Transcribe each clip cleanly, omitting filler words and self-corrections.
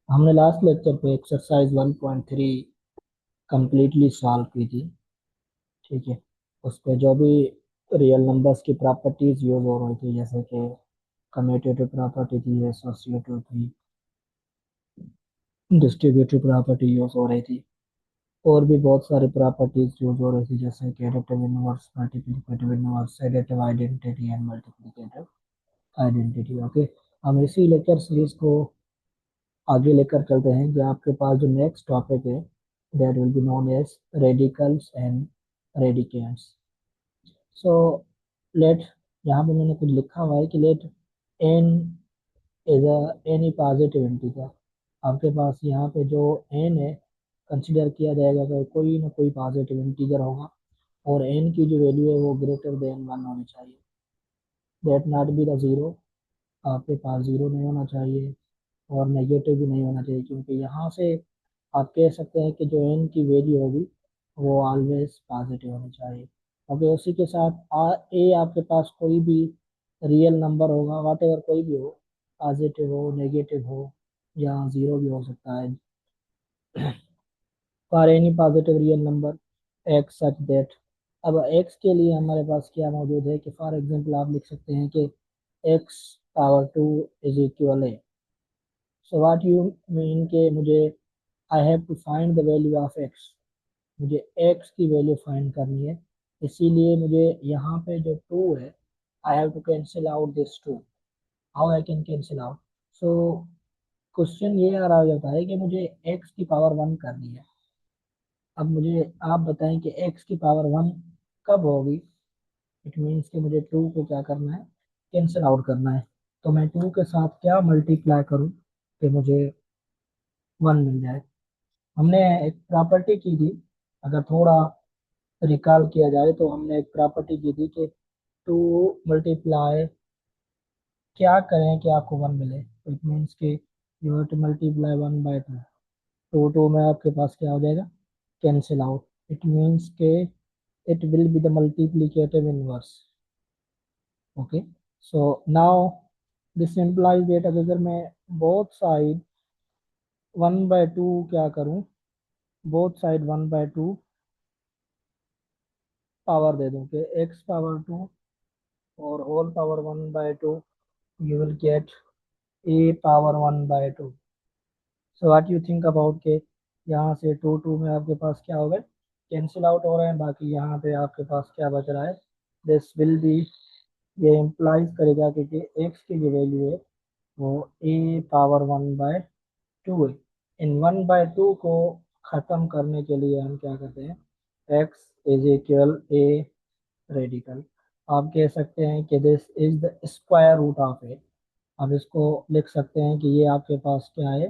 हमने last lecture पे exercise 1.3 completely solve की थी। ठीक है। उस पे जो भी रियल नंबर्स की प्रॉपर्टीज यूज हो रही थी, जैसे कि कम्यूटेटिव प्रॉपर्टी थी, एसोसिएटिव थी, डिस्ट्रीब्यूटिव प्रॉपर्टी यूज हो रही थी, और भी बहुत सारी प्रॉपर्टीज यूज हो रही थी, जैसे कि additive inverse, multiplicative inverse, additive identity and multiplicative identity. Okay. हम इसी लेक्चर सीरीज को आगे लेकर चलते हैं, जो आपके पास जो नेक्स्ट टॉपिक है, that will be known as radicals and radicands. So let, यहाँ पे मैंने कुछ लिखा हुआ है कि let N is any positive integer. आपके पास यहाँ पे जो एन है, कंसिडर किया जाएगा कि कोई ना कोई पॉजिटिव इंटीजर होगा, और एन की जो वैल्यू है वो ग्रेटर देन वन होनी चाहिए। That not be the zero, आपके पास जीरो नहीं होना चाहिए और नेगेटिव भी नहीं होना चाहिए, क्योंकि यहाँ से आप कह सकते हैं कि जो एन की वैल्यू होगी वो ऑलवेज पॉजिटिव होनी चाहिए। ओके। उसी के साथ ए आपके पास कोई भी रियल नंबर होगा, वाट एवर कोई भी हो, पॉजिटिव हो, नेगेटिव हो, या जीरो भी हो सकता है, for any positive real number x such that. अब एक्स के लिए हमारे पास क्या मौजूद है कि फॉर एग्जांपल आप लिख सकते हैं कि x power two is equal है। सो व्हाट यू मीन के मुझे I have to find the value of x, मुझे एक्स की वैल्यू फाइंड करनी है। इसीलिए मुझे यहाँ पे जो टू है, I have to cancel out this two. How I can cancel out? So question ये आ रहा जाता है कि मुझे एक्स की पावर वन करनी है। अब मुझे आप बताएं कि एक्स की पावर वन कब होगी। इट मीन्स कि मुझे टू को क्या करना है, कैंसिल आउट करना है। तो मैं टू के साथ क्या मल्टीप्लाई करूं कि मुझे वन मिल जाए। हमने एक प्रॉपर्टी की थी, अगर थोड़ा रिकॉल किया जाए तो हमने एक प्रॉपर्टी की थी कि टू मल्टीप्लाई क्या करें कि आपको वन मिले। इट मीन्स कि you have to multiply one by two. Two two में आपके पास क्या हो जाएगा, कैंसिल आउट। इट मीन्स के it will be the multiplicative inverse. Okay. So now this implies that अगर मैं both side one by two क्या करूं, both side one by two power दे दूं कि एक्स पावर टू और whole power one by two, you will get a power 1/2। So what you think about के यहाँ से टू टू में आपके पास क्या होगा, कैंसिल आउट हो रहे हैं, बाकी यहाँ पे आपके पास क्या बच रहा है, दिस विल बी, ये इम्प्लाइज करेगा कि एक्स की जो वैल्यू है वो ए पावर वन बाय टू है। इन वन बाय टू को ख़त्म करने के लिए हम क्या करते हैं, X is equal A radical. आप कह सकते हैं कि this is the square root of A. आप इसको लिख सकते हैं कि ये आपके पास क्या है,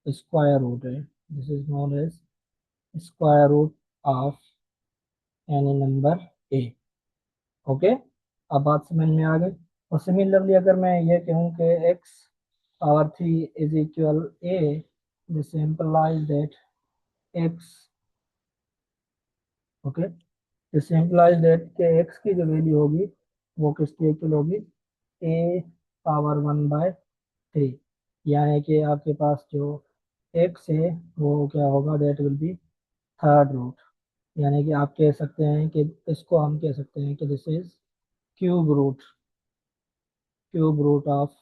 स्क्वायर रूट है। This is known as square root of any number a. Okay. अब बात समझ में आ गई। और सिमिलरली अगर मैं ये कहूँ कि x power three is equal A, this implies that x, okay, this implies that के एक्स की जो वैल्यू होगी वो किसकी इक्वल होगी, A power one by three. यानी कि आपके पास जो एक्स है वो क्या होगा, that will be third root. यानी कि आप कह सकते हैं कि इसको हम कह सकते हैं कि this is cube root, cube root of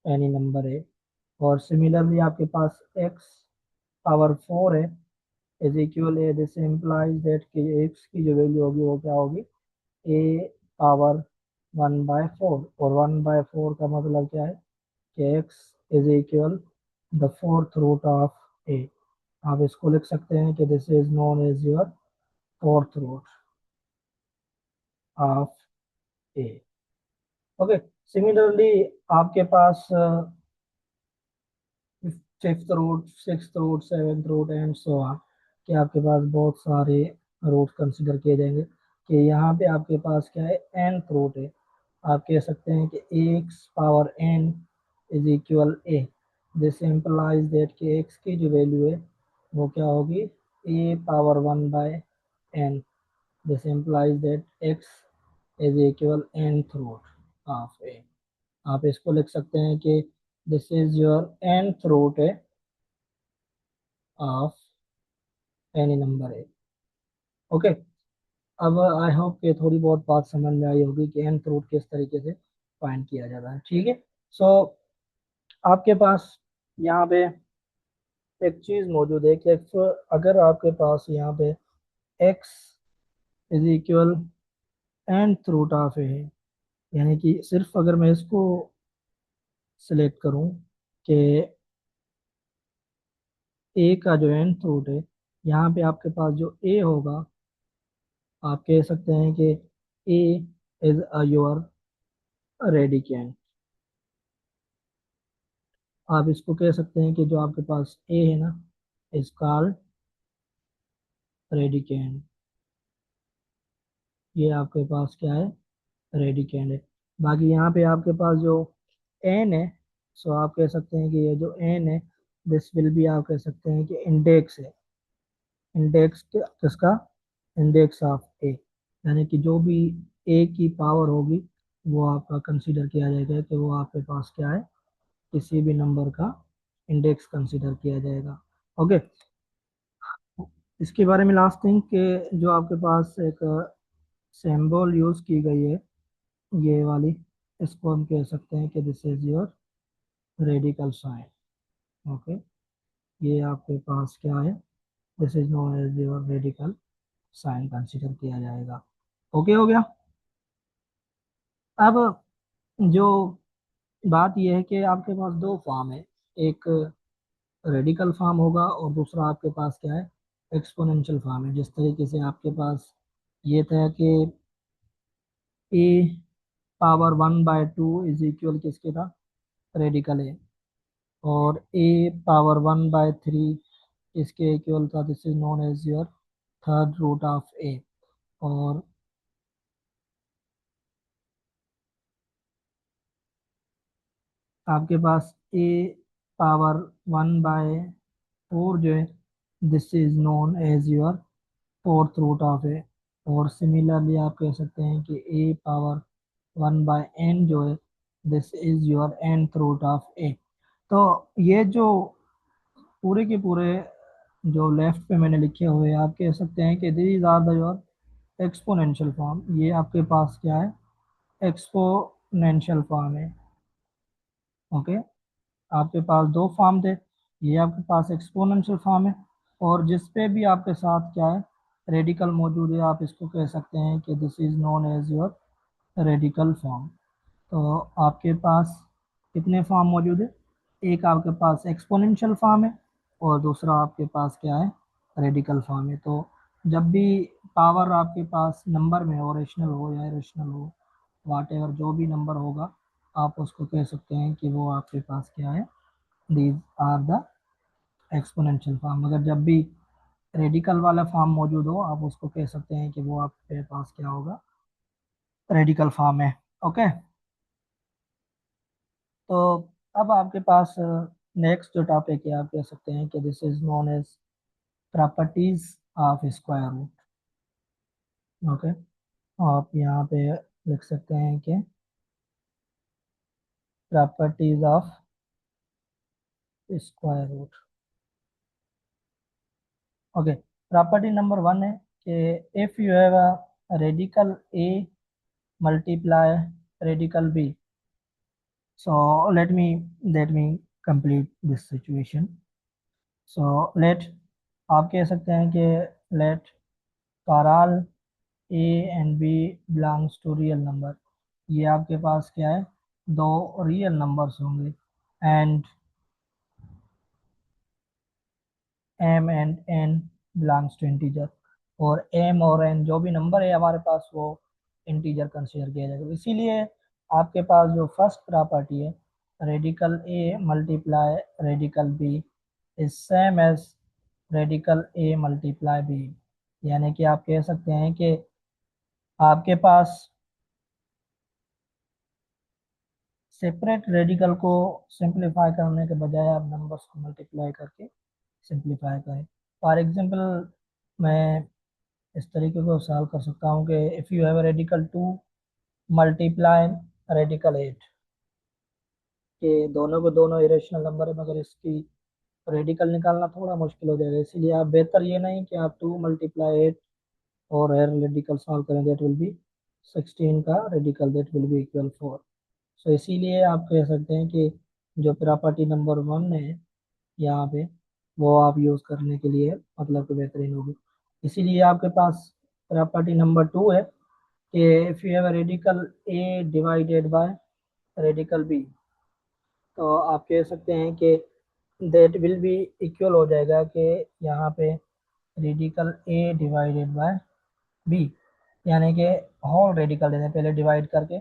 any number है। और सिमिलरली आपके पास एक्स पावर फोर है is equal A, this implies that कि एक्स की जो वैल्यू होगी वो क्या होगी, A power one by four. और वन बाय फोर का मतलब क्या है कि X is equal the fourth root of A. आप इसको लिख सकते हैं कि this is known as your fourth root of A. Okay. Similarly आपके पास fifth root, sixth root, seventh root and so on, कि आपके पास बहुत सारे रूट कंसिडर किए जाएंगे। कि यहाँ पे आपके पास क्या है, nth रूट है। आप कह सकते हैं कि x power n is equal A. This implies that कि एक्स की जो वैल्यू है वो क्या होगी, A power one by N. This implies that X is equal nth root of A. आप इसको लिख सकते हैं कि this is your nth root है ऑफ एनी नंबर है। ओके। अब आई होप कि थोड़ी बहुत बात समझ में आई होगी कि nth रूट किस तरीके से फाइंड किया जाता है। ठीक है। सो आपके पास यहाँ पे एक चीज मौजूद है कि अगर आपके पास यहाँ पे x is equal nth root of A है, यानी कि सिर्फ अगर मैं इसको सिलेक्ट करूं कि a का जो nth रूट है, यहाँ पे आपके पास जो a होगा, आप कह सकते हैं कि a इज योर रेडिकेंड। आप इसको कह सकते हैं कि जो आपके पास a है ना, इज कॉल्ड रेडिकेंड। ये आपके पास क्या है, रेडिकेंड है। बाकी यहाँ पे आपके पास जो एन है, सो आप कह सकते हैं कि ये जो एन है, दिस विल बी, आप कह सकते हैं कि इंडेक्स है। इंडेक्स किसका, इंडेक्स ऑफ ए, यानी कि जो भी ए की पावर होगी वो आपका कंसीडर किया जाएगा कि वो आपके पास क्या है, किसी भी नंबर का इंडेक्स कंसीडर किया जाएगा। ओके। इसके बारे में लास्ट थिंग कि जो आपके पास एक सिंबल यूज की गई है, ये वाली, इसको हम कह सकते हैं कि this is your radical sign. Okay. ये आपके पास क्या है, this is known as your radical sign consider किया जाएगा। ओके हो गया। अब जो बात यह है कि आपके पास दो फॉर्म है, एक रेडिकल फॉर्म होगा और दूसरा आपके पास क्या है, एक्सपोनेंशियल फॉर्म है। जिस तरीके से आपके पास ये था कि ए पावर 1/2 इज इक्वल किसके था, रेडिकल है, और ए पावर 1/3 इसके इक्वल था, this is known as your third root of A. और आपके पास ए पावर 1/4 जो है, this is known as your fourth root of A. और सिमिलरली आप कह सकते हैं कि ए पावर 1/n जो है, this is your nth root of A. तो ये जो पूरे के पूरे जो लेफ्ट पे मैंने लिखे हुए हैं, आप कह सकते हैं कि these are the your exponential form. ये आपके पास क्या है, एक्सपोनेंशियल फॉर्म है। ओके। आपके पास दो फॉर्म थे, ये आपके पास एक्सपोनेंशियल फॉर्म है, और जिस पे भी आपके साथ क्या है, रेडिकल मौजूद है, आप इसको कह सकते हैं कि this is known as your radical form. तो आपके पास कितने फॉर्म मौजूद है, एक आपके पास एक्सपोनेंशियल फॉर्म है और दूसरा आपके पास क्या है, रेडिकल फॉर्म है। तो जब भी पावर आपके पास नंबर में हो, रेशनल हो या इरेशनल हो, वाट एवर जो भी नंबर होगा, आप उसको कह सकते हैं कि वो आपके पास क्या है, these are the exponential form. अगर जब भी रेडिकल वाला फॉर्म मौजूद हो, आप उसको कह सकते हैं कि वो आपके पास क्या होगा, रेडिकल फॉर्म है। ओके। तो अब आपके पास नेक्स्ट जो टॉपिक है, आप कह सकते हैं कि this is known as properties of square root. Okay. आप यहाँ पे लिख सकते हैं कि properties of square root. Okay. Property number 1 है कि if you have a radical a multiply radical b, so let me complete this situation. So let, आप कह सकते हैं कि let for all a and b belongs to real number, ये आपके पास क्या है, दो रियल नंबर्स होंगे, and m and n belongs to integer, और m और n जो भी नंबर है हमारे पास वो इंटीजर कंसीडर किया जाएगा। इसीलिए आपके पास जो फर्स्ट प्रॉपर्टी है, radical a multiply radical b is same as radical a multiply b। यानी कि आप कह सकते हैं कि आपके पास सेपरेट रेडिकल को सिंप्लीफाई करने के बजाय आप नंबर्स को मल्टीप्लाई करके सिंप्लीफाई करें। फॉर एग्जांपल, मैं इस तरीके को सॉल्व कर सकता हूँ कि if you have radical 2 multiply radical 8, कि दोनों को दोनों इरेशनल नंबर है, मगर इसकी रेडिकल निकालना थोड़ा मुश्किल हो जाएगा। इसीलिए आप बेहतर ये नहीं कि आप 2 × 8 और एयर रेडिकल सॉल्व करें, दैट विल बी 16 का radical, that will B equal 4। सो इसीलिए आप कह सकते हैं कि जो प्रॉपर्टी नंबर 1 है यहाँ पे, वो आप यूज़ करने के लिए मतलब कि बेहतरीन होगी। इसीलिए आपके पास प्रॉपर्टी नंबर 2 है कि if you have a radical a divided by radical b, तो आप कह सकते हैं कि दैट विल बी इक्वल हो जाएगा कि यहाँ पे radical a divided by b, यानी कि होल रेडिकल लेते हैं पहले डिवाइड करके,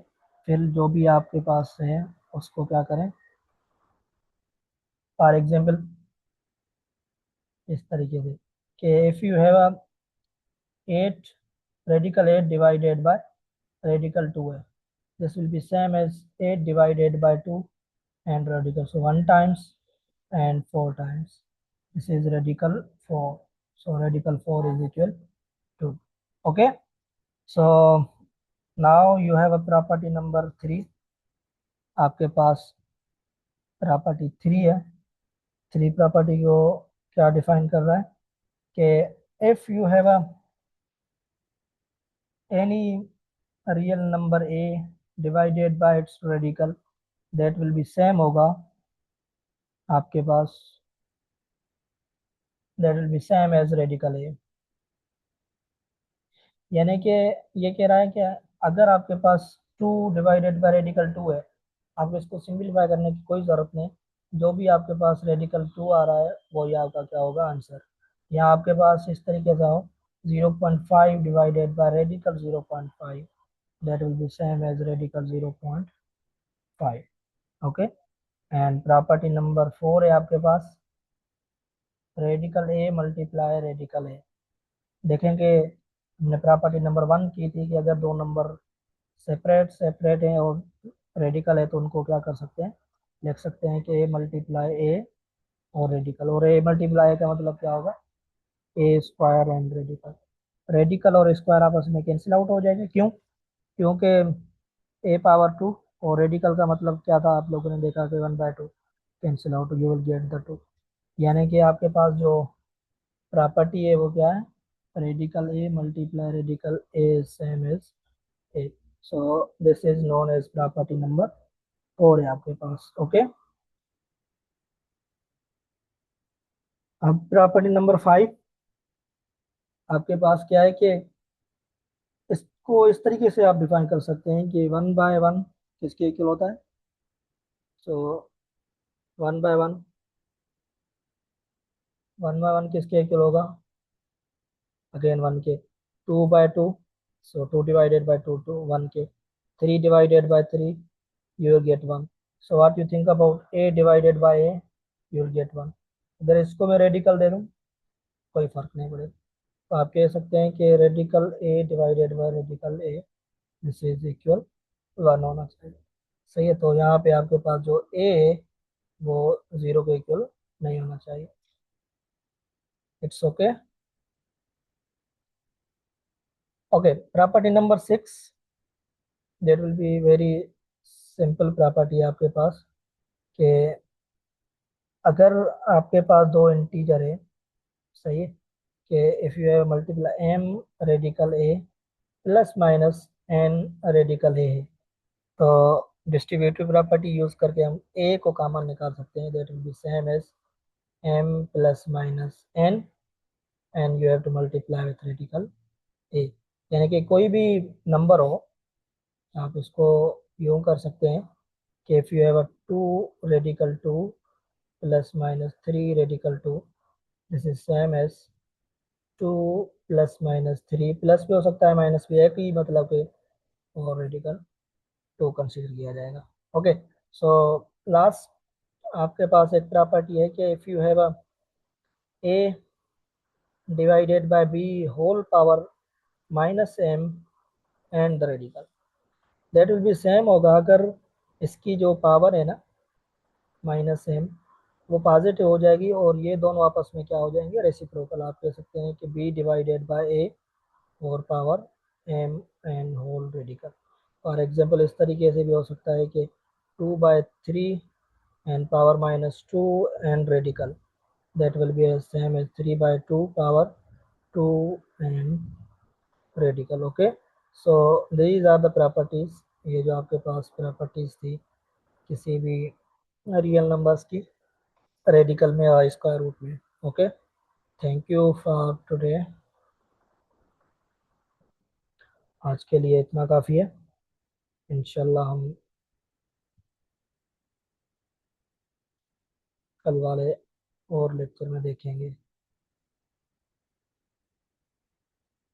फिर जो भी आपके पास है उसको क्या करें, फॉर एग्जांपल इस तरीके से कि if you have 8 radical 8 divided by radical 2 है, this will be same as 8 divided by 2 and radical, so 1 times and 4 times, this is radical 4, so radical 4 is equal to, okay, so now you have a property number 3, आपके पास property 3 है। 3 property को क्या define कर रहा है कि if you have a any real number a divided by its radical, that will be same होगा आपके पास, that will be same as radical a, यानी कि ये कह रहा है कि अगर आपके पास 2 डिवाइडेड बाय रेडिकल 2 है, आपको इसको सिंपलीफाई करने की कोई ज़रूरत नहीं, जो भी आपके पास रेडिकल 2 आ रहा है वो ये आपका क्या होगा आंसर। यहाँ आपके पास इस तरीके से हो 0.5 divided by radical 0.5, that will be same as radical 0.5, okay. And property number 4 है आपके पास radical a multiply radical a. देखेंगे हमने प्रॉपर्टी नंबर 1 की थी कि अगर दो नंबर सेपरेट सेपरेट हैं और रेडिकल है तो उनको क्या कर सकते हैं, लिख सकते हैं कि ए मल्टीप्लाई ए और रेडिकल, और ए मल्टीप्लाई का मतलब क्या होगा, ए स्क्वायर एंड रेडिकल, रेडिकल और स्क्वायर आपस में कैंसिल आउट हो जाएंगे, क्यों, क्योंकि ए पावर 2 और रेडिकल का मतलब क्या था आप लोगों ने देखा कि 1/2 cancel out, you will get the 2, यानी कि आपके पास जो प्रॉपर्टी है वो क्या है, radical a multiply radical a same as a, so this is known as property number 4 है आपके पास, ओके। अब प्रॉपर्टी नंबर 5 आपके पास क्या है कि इसको इस तरीके से आप डिफाइन कर सकते हैं कि 1/1 किसके इक्वल होता है, सो 1/1, 1/1 किसके इक्वल होगा, अगेन 1 के, 2/2, सो 2 डिवाइडेड बाय 2 टू 1 के, 3 divided by 3 you will get 1, so what you think about a divided by a, you will get 1, अगर इसको मैं रेडिकल दे दूं कोई फर्क नहीं पड़ेगा, तो आप कह सकते हैं कि radical a divided by radical A, this is equal 1 होना चाहिए, सही है। तो यहाँ पे आपके पास जो ए है वो 0 के इक्वल नहीं होना चाहिए, it's okay, okay. Property number 6, that will be very simple property आपके पास कि अगर आपके पास दो इंटीजर है, सही है, कि if you have multiply M radical A plus minus N radical A है, तो डिस्ट्रीब्यूटिव प्रॉपर्टी यूज करके हम ए को कॉमन निकाल सकते हैं, that will be same as M plus minus N and you have to multiply with radical A, यानी कि कोई भी नंबर हो आप इसको यूँ कर सकते हैं कि if you have a 2 radical 2 plus minus 3 radical 2, this is same as 2 plus minus 3, plus भी हो सकता है माइनस भी, एक ही मतलब कि और रेडिकल 2 कंसीडर किया जाएगा, ओके। सो लास्ट आपके पास एक प्रॉपर्टी है कि if you have a a divided by b whole power minus m and the radical, that will be same होगा अगर इसकी जो पावर है ना माइनस एम वो पॉजिटिव हो जाएगी और ये दोनों आपस में क्या हो जाएंगे, रेसिप्रोकल, आप कह सकते हैं कि बी डिवाइडेड बाय ए और power m n whole radical, for example इस तरीके से भी हो सकता है कि 2/3 and power minus 2 and radical, that will be the same as 3 by 2 power 2 and radical. Okay, so these are the properties. ये जो आपके पास प्रॉपर्टीज थी किसी भी रियल नंबर्स की, रेडिकल में और स्क्वायर रूट में. Okay, thank you for today. आज के लिए इतना काफ़ी है. इंशाल्लाह हम कल वाले और लेक्चर में देखेंगे.